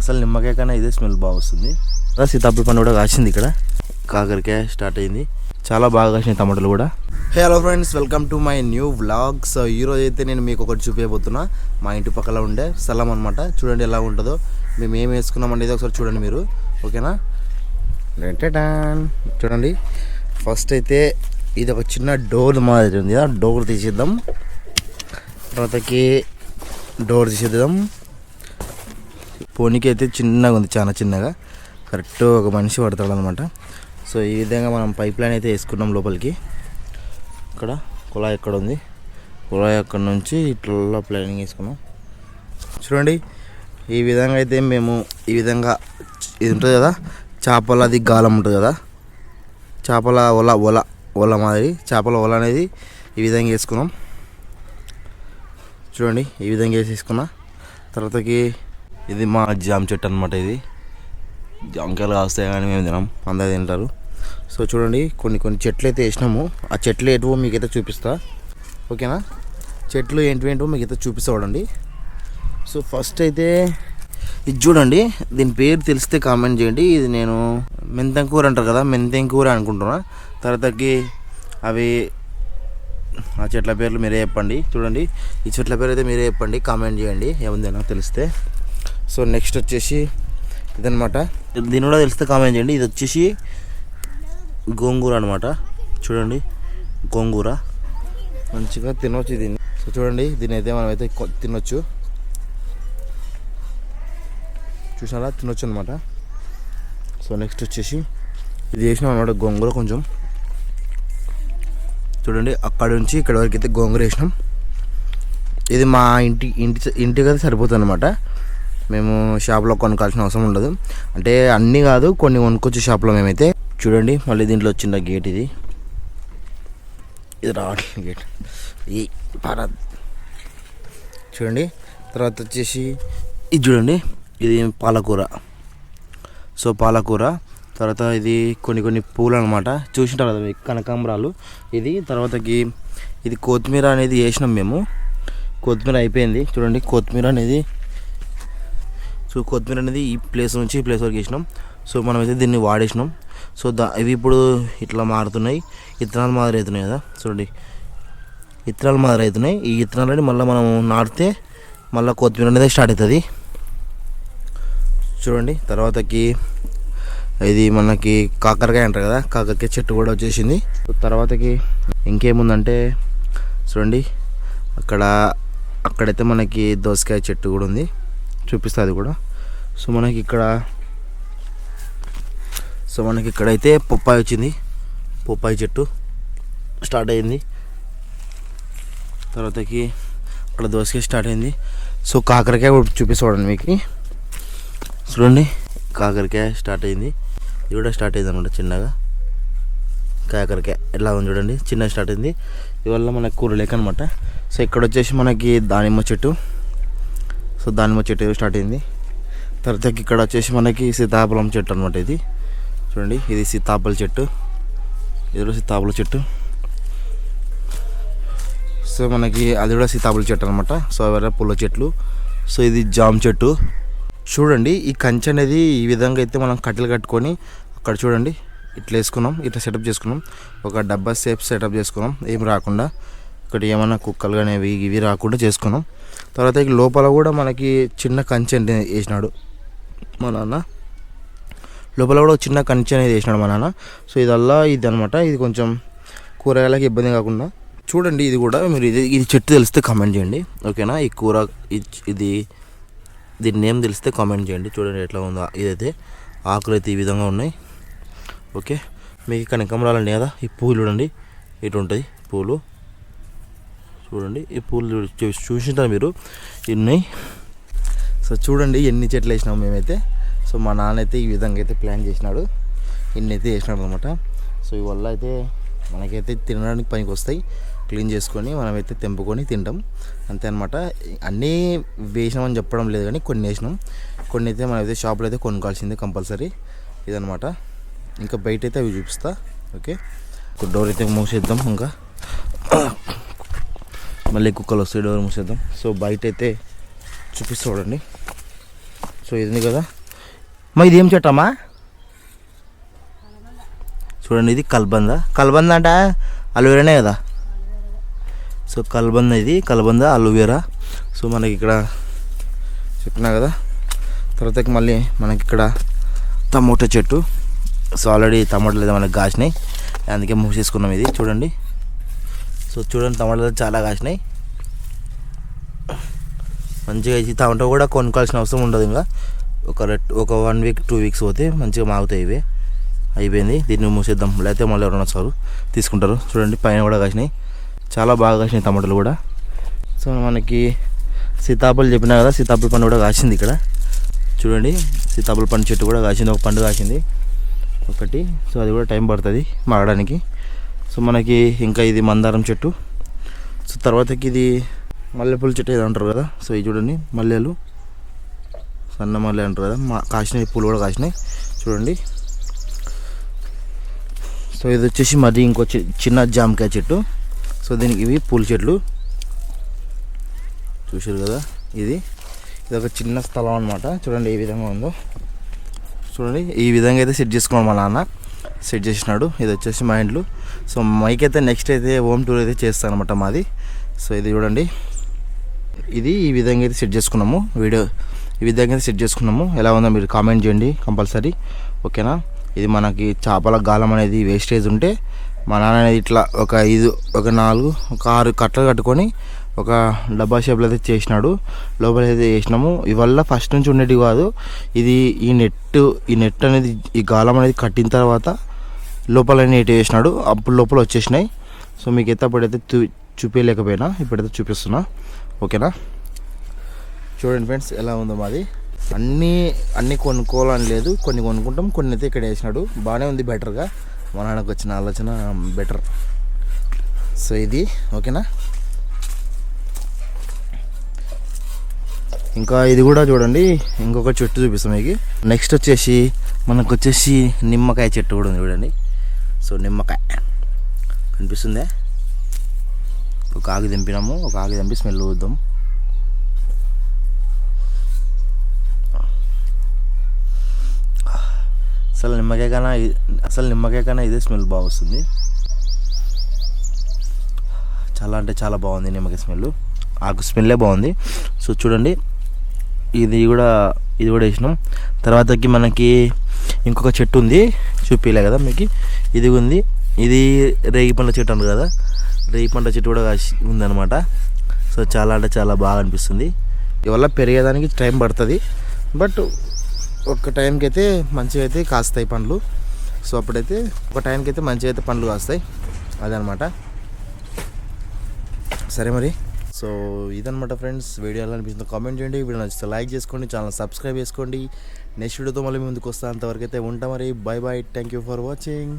అసలు నిమ్మకాయ కన్నా ఇదే స్మెల్ బాగా వస్తుంది. సీతాఫల పండు కూడా కాసింది ఇక్కడ. కాకరకాయ స్టార్ట్ అయింది. చాలా బాగా కాసినాయి టమాటాలు కూడా. Hello friends, welcome to my new vlog. So ఈరోజు అయితే నేను మీకు ఒకటి చూపించబోతున్నా. మా ఇంటి పక్కల ఉండే స్థలం అనమాట. చూడండి ఎలా ఉంటుందో. మేము ఏం వేసుకున్నామండి ఇది ఒకసారి చూడండి మీరు, ఓకేనా? చూడండి, ఫస్ట్ అయితే ఇది ఒక చిన్న డోర్ మాదిరి ఉంది. ఆ డోర్ తీసేద్దాం. తర్వాతకి డోర్ తీసేద్దాం. పోనీకి అయితే చిన్నగా ఉంది, చాలా చిన్నగా. కరెక్ట్ ఒక మనిషి పడతాడు అనమాట. సో ఈ విధంగా మనం పైప్ లైన్ అయితే వేసుకున్నాం లోపలికి. ఇక్కడ కుళాయి ఎక్కడ ఉంది, కుళాయి అక్కడ నుంచి ఇట్లా ప్లానింగ్ వేసుకున్నాం. చూడండి, ఈ విధంగా అయితే మేము ఈ విధంగా ఇది ఉంటుంది కదా, చేపలది గాలం ఉంటుంది కదా, చేపల ఒల మాదిరి చేపల ఒల అనేది ఈ విధంగా వేసుకున్నాం. చూడండి, ఈ విధంగా వేసేసుకున్నా. తర్వాతకి ఇది మా జామ చెట్టు అనమాట. ఇది జామకాయలు కాస్తాయి కానీ మేము తినాం, అందరు తింటారు. సో చూడండి, కొన్ని చెట్లు అయితే వేసినాము. ఆ చెట్లు ఏంటివో మీకైతే చూపిస్తా, ఓకేనా? చెట్లు ఏంటివేంటో మీకు అయితే చూపిస్తా చూడండి. సో ఫస్ట్ అయితే ఇది చూడండి, దీని పేరు తెలిస్తే కామెంట్ చేయండి. ఇది నేను మెంతం కూర అంటారు కదా, మెంతం కూర అనుకుంటున్నా. తర్వాతకి అవి ఆ చెట్ల పేర్లు మీరే చెప్పండి. చూడండి, ఈ చెట్ల పేరు అయితే మీరే చెప్పండి, కామెంట్ చేయండి ఏముందేనా తెలిస్తే. సో నెక్స్ట్ వచ్చేసి ఇదనమాట. దీని కూడా తెలిస్తే కామెంట్ చేయండి. ఇది వచ్చేసి గోంగూర అనమాట. చూడండి, గోంగూర మంచిగా తినవచ్చు దీన్ని. సో చూడండి, దీన్ని అయితే మనం అయితే తినొచ్చు. చూసారా, తినొచ్చు అనమాట. సో నెక్స్ట్ వచ్చేసి ఇది వేసినాం అనమాట, గోంగూర. కొంచెం చూడండి, అక్కడ నుంచి ఇక్కడ వరకు అయితే గోంగూర వేసినాం. ఇది మా ఇంటికి అయితే సరిపోతుంది అనమాట. మేము షాప్లో కొనుక్కోవాల్సిన అవసరం ఉండదు. అంటే అన్నీ కాదు, కొన్ని కొనుక్కొచ్చు షాప్లో మేమైతే. చూడండి, మళ్ళీ దీంట్లో వచ్చిన గేట్ ఇది రావట్లేదు గేట్ ఈ భారత్. చూడండి, తర్వాత వచ్చేసి ఇది చూడండి, ఇది పాలకూర. సో పాలకూర తర్వాత ఇది కొన్ని పూలు అనమాట. చూసింటారు కదా మీకు, కనకాంబరాలు. ఇది తర్వాతకి ఇది కొత్తిమీర అనేది వేసినాం మేము. కొత్తిమీర అయిపోయింది. చూడండి, కొత్తిమీర అనేది ఈ ప్లేస్ నుంచి ఈ ప్లేస్ వరకు వేసినాం. సో మనమైతే దీన్ని వాడేసినాం. సో ఇవి ఇప్పుడు ఇట్లా మారుతున్నాయి, ఇత్తనాలు మాదిరి అవుతున్నాయి కదా. చూడండి, ఇత్తనాలు మాదిరి అవుతున్నాయి. ఈ ఇత్తనాలని మళ్ళీ మనం నాటితే మళ్ళీ కొత్తిమీర అనేది స్టార్ట్ అవుతుంది. చూడండి, తర్వాతకి ఇది మనకి కాకరకాయ అంటారు కదా, కాకరకాయ చెట్టు కూడా వచ్చేసింది. తర్వాతకి ఇంకేముందంటే చూడండి, అక్కడైతే మనకి దోసకాయ చెట్టు కూడా ఉంది, చూపిస్తుంది అది కూడా. సో మనకి ఇక్కడైతే పొప్పాయి వచ్చింది, పొప్పాయి చెట్టు స్టార్ట్ అయింది. తర్వాతకి అక్కడ దోసకాయ స్టార్ట్ అయింది. సో కాకరకాయ కూడా చూపిస్తాడండి మీకు. చూడండి, కాకరకాయ స్టార్ట్ అయింది. ఇది కూడా స్టార్ట్ అయింది అనమాట చిన్నగా. కాకరకాయ ఎలా ఉంది చూడండి, చిన్నగా స్టార్ట్ అయింది. ఇవల్ల మనకు కూర లేక అనమాట. సో ఇక్కడ వచ్చేసి మనకి దానిమ్మ చెట్టు. సో దానిమ్మ చెట్టు స్టార్ట్ అయింది. తర్వాత ఇక్కడ వచ్చేసి మనకి సీతాఫలం చెట్టు అనమాట. ఇది చూడండి, ఇది సీతాఫల చెట్టు, ఇది కూడా సీతాఫల చెట్టు. సో మనకి అది కూడా సీతాఫల చెట్టు అనమాట. సో అవన్నీ పుల్ల చెట్లు. సో ఇది జామ చెట్టు. చూడండి, ఈ కంచె అనేది ఈ విధంగా అయితే మనం కట్టెలు కట్టుకొని అక్కడ చూడండి ఇట్లా వేసుకున్నాం, ఇట్లా సెటప్ చేసుకున్నాం. ఒక డబ్బా సేఫ్ సెటప్ చేసుకున్నాం, ఏం రాకుండా. ఇక్కడ ఏమన్నా కుక్కలు కానీ ఇవి రాకుండా చేసుకున్నాం. తర్వాత లోపల కూడా మనకి చిన్న కంచె వేసినాడు మా నాన్న. లోపల కూడా చిన్న కంచె అనేది వేసినాడు మా నాన్న. సో ఇదల్లా ఇది అనమాట. ఇది కొంచెం కూరగాయలకి ఇబ్బంది కాకుండా. చూడండి, ఇది కూడా మీరు ఇది చెట్టు తెలిస్తే కామెంట్ చేయండి, ఓకేనా? ఈ కూర దీని నేమ్ తెలిస్తే కామెంట్ చేయండి. చూడండి ఎట్లా ఉందో. ఇదైతే ఆకులు అయితే ఈ విధంగా ఉన్నాయి, ఓకే? మీకు కనకాంబరాలండి కదా, ఈ పూలు చూడండి ఇటు ఉంటుంది పూలు. చూడండి, ఈ పూలు చూసింటారు మీరు, ఉన్నాయి. సో చూడండి ఎన్ని చెట్లు వేసినాము మేమైతే. సో మా నాన్న అయితే ఈ విధంగా అయితే ప్లాన్ చేసినాడు, ఇన్ని అయితే వేసినాడు అనమాట. సో ఇవల్ల అయితే మనకైతే తినడానికి పనికి వస్తాయి. క్లీన్ చేసుకొని మనమైతే తెంపుకొని తింటాం, అంతే అనమాట. అన్నీ వేసినామని చెప్పడం లేదు కానీ కొన్ని వేసినాం. కొన్ని అయితే మనమైతే షాప్లో అయితే కొనుక్కోవాల్సిందే కంపల్సరీ, ఇదనమాట. ఇంకా బయట అయితే అవి చూపిస్తా, ఓకే? డోర్ అయితే మూసేద్దాం, ఇంకా మళ్ళీ కుక్కలు వస్తాయి, డోర్ మూసేద్దాం. సో బయట అయితే చూపిస్తా చూడండి. సో ఇది కదా, మా ఇది ఏం చెట్టమ్మా? చూడండి, ఇది కల్బంద అంటే అలోవెరానే కదా. సో కల్బంద, ఇది కల్బంద అలోవెరా. సో మనకి ఇక్కడ చెప్పినా కదా. తర్వాత మళ్ళీ మనకి ఇక్కడ టమోటా చెట్టు. సో ఆల్రెడీ టమాటాలు అయితే మనకి కాసినాయి, అందుకే మూసేసుకున్నాం ఇది. చూడండి, సో చూడండి టమాటాలు చాలా కాసినాయి మంచిగా. ఈ టమాటా కూడా కొనుక్కోవాల్సిన అవసరం ఉండదు. ఇంకా ఒక 1 వీక్ 2 వీక్స్ పోతే మంచిగా మాగుతాయి ఇవి. అయిపోయింది, దీన్ని మూసేద్దాం, లేకపోతే మళ్ళీ ఎవరైనా వస్తారు తీసుకుంటారు. చూడండి పైన కూడా కాసినాయి, చాలా బాగా కాసినాయి టమాటాలు కూడా. సో మనకి సీతాఫలం చెప్పినా కదా, సీతాఫల పండు కూడా కాసింది ఇక్కడ. చూడండి, సీతాఫల పండు చెట్టు కూడా కాసింది, ఒక పండు కాసింది ఒకటి. సో అది కూడా టైం పడుతుంది మాగడానికి. సో మనకి ఇంకా ఇది మందారం చెట్టు. సో తర్వాతకి ఇది మల్లెపూల చెట్టు ఏదో అంటారు కదా. సో ఇది చూడండి, మల్లెలు, సన్న మల్లె అంటారు కదా, కాసినాయి, పూలు కూడా కాసినాయి చూడండి. సో ఇది వచ్చేసి మరి ఇంకో చిన్న జామకాయ చెట్టు. సో దీనికి ఇవి పూల చెట్లు చూసారు కదా. ఇది ఒక చిన్న స్థలం అనమాట. చూడండి ఏ విధంగా ఉందో. చూడండి ఈ విధంగా అయితే సెట్ చేసుకున్నాడు మా నాన్న, సెట్ చేసినాడు. ఇది వచ్చేసి మా ఇంట్లో. సో మైక్ అయితే నెక్స్ట్ అయితే హోమ్ టూర్ అయితే చేస్తాను అనమాట మాది. సో ఇది చూడండి, ఇది ఈ విధంగా అయితే సెట్ చేసుకున్నాము. వీడియో ఈ విధంగా అయితే సెట్ చేసుకున్నాము. ఎలా ఉందో మీరు కామెంట్ చేయండి కంపల్సరీ, ఓకేనా. ఇది మనకి చేపల గాలం అనేది వేస్టేజ్ ఉంటే మా నాన్న అనేది ఇట్లా ఒక 6 కట్టలు కట్టుకొని ఒక డబ్బా షేప్లో అయితే చేసినాడు. లోపల అయితే చేసినాము. ఇవల్ల ఫస్ట్ నుంచి ఉండేది కాదు ఇది. ఈ నెట్ అనేది, ఈ గాలం అనేది కట్టిన తర్వాత లోపల నెట్ వేసినాడు, అప్పుడు లోపల వచ్చేసినాయి. సో మీకు అయితే అప్పుడైతే చూపించలేకపోయినా, ఇప్పుడైతే చూపిస్తున్నా, ఓకేనా. చూడండి ఫ్రెండ్స్ ఎలా ఉందో మాది. అన్నీ కొనుక్కోవాలని లేదు, కొన్ని కొనుక్కుంటాం, కొన్ని అయితే ఇక్కడ వేసినాడు. బాగానే ఉంది, బెటర్గా. మా నాన్నకు వచ్చిన ఆలోచన బెటర్. సో ఇది ఓకేనా. ఇంకా ఇది కూడా చూడండి, ఇంకొక చెట్టు చూపిస్తాం మీకు. నెక్స్ట్ వచ్చేసి మనకు వచ్చేసి నిమ్మకాయ చెట్టు కూడా ఉంది చూడండి. సో నిమ్మకాయ కనిపిస్తుందే. ఒక ఆకు దింపినాము, ఒక ఆకు దింపి స్మెల్ చూద్దాం. అసలు నిమ్మకాయ కన్నా ఇదే స్మెల్ బాగా వస్తుంది. చాలా అంటే చాలా బాగుంది నిమ్మకాయ స్మెల్. ఆకు స్మెల్లే బాగుంది. సో చూడండి, ఇది కూడా వేసినాం. తర్వాతకి మనకి ఇంకొక చెట్టు ఉంది, చూపిలే కదా మీకు. ఇది ఉంది, ఇది రేగి పండ్ల చెట్టు అన్నారు కదా. రేగి పండ్ల చెట్టు కూడా ఉందన్నమాట. సో చాలా అంటే చాలా బాగా అనిపిస్తుంది. ఇవల్ల పెరిగేదానికి టైం పడుతుంది, బట్ ఒక టైంకి అయితే మంచిగా అయితే కాస్తాయి పండ్లు. సో అప్పుడైతే ఒక టైంకి అయితే మంచిగా అయితే పండ్లు కాస్తాయి, అదనమాట. సరే మరి. సో ఇదనమాట ఫ్రెండ్స్, వీడియో ఎలా అనిపిస్తుందో కామెంట్ చేయండి. వీడియో నచ్చితే లైక్ చేసుకోండి, ఛానల్ సబ్స్క్రైబ్ చేసుకోండి. నెక్స్ట్ వీడియోతో మళ్ళీ ముందుకు వస్తా. అంతవరకు అయితే ఉంటా మరి. Bye bye, thank you for watching.